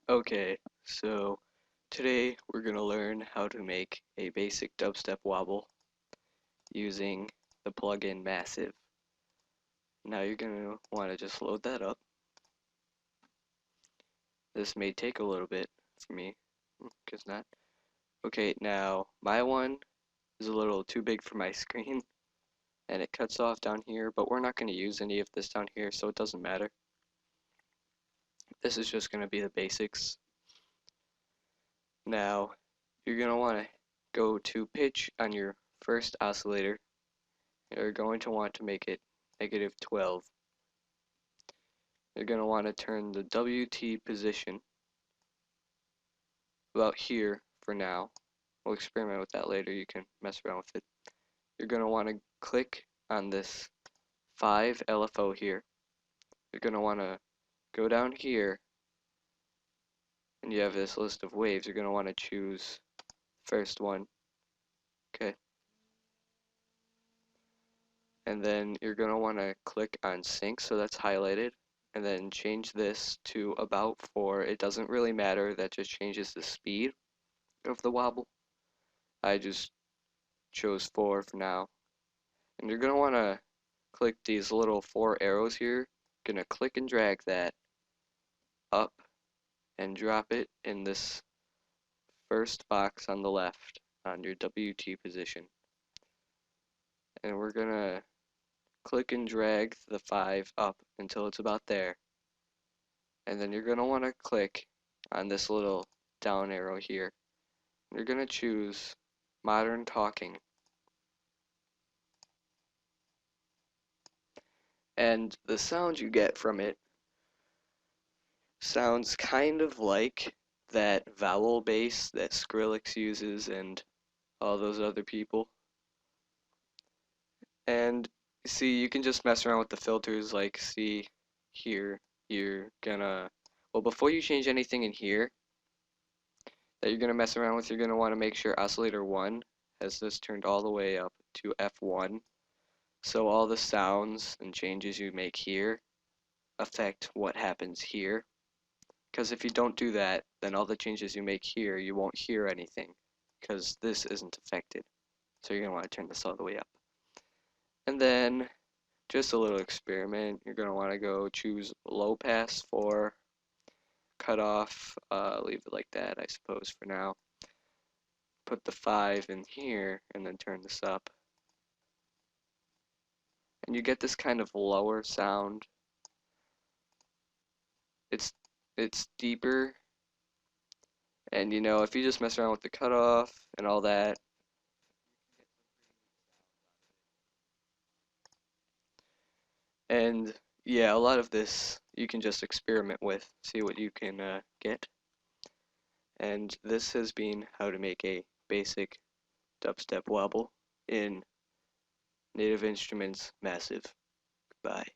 Okay, so today we're going to learn how to make a basic dubstep wobble using the plugin Massive. Now you're going to want to just load that up. This may take a little bit for me, because not. Okay, now my one is a little too big for my screen and it cuts off down here, but we're not going to use any of this down here, so it doesn't matter. This is just going to be the basics. Now you're going to want to go to pitch on your first oscillator. You're going to want to make it -12. You're going to want to turn the WT position about here for now. We'll experiment with that later. You can mess around with it. You're going to want to click on this 5 LFO here. You're going to want to go down here and you have this list of waves. You're going to want to choose first one. Okay. And then you're going to want to click on sync, so that's highlighted, and then change this to about 4. It doesn't really matter, that just changes the speed of the wobble. I just chose 4 for now. And you're going to want to click these little 4 arrows here. Going to click and drag that up and drop it in this first box on the left on your WT position. And we're going to click and drag the 5 up until it's about there. And then you're going to want to click on this little down arrow here. You're going to choose Modern Talking. And the sound you get from it sounds kind of like that vowel bass that Skrillex uses and all those other people. And see, you can just mess around with the filters, like see here, you're gonna, well, before you change anything in here that you're gonna mess around with, you're gonna want to make sure oscillator 1 has this turned all the way up to F1, so all the sounds and changes you make here affect what happens here. Because if you don't do that, then all the changes you make here, you won't hear anything, because this isn't affected. So you're gonna want to turn this all the way up. And then, just a little experiment, you're going to want to go choose low pass for cutoff, leave it like that, I suppose, for now. Put the 5 in here, and then turn this up. And you get this kind of lower sound. It's deeper, and you know, if you just mess around with the cutoff and all that, and yeah, a lot of this you can just experiment with, see what you can get. And this has been how to make a basic dubstep wobble in Native Instruments Massive. Goodbye.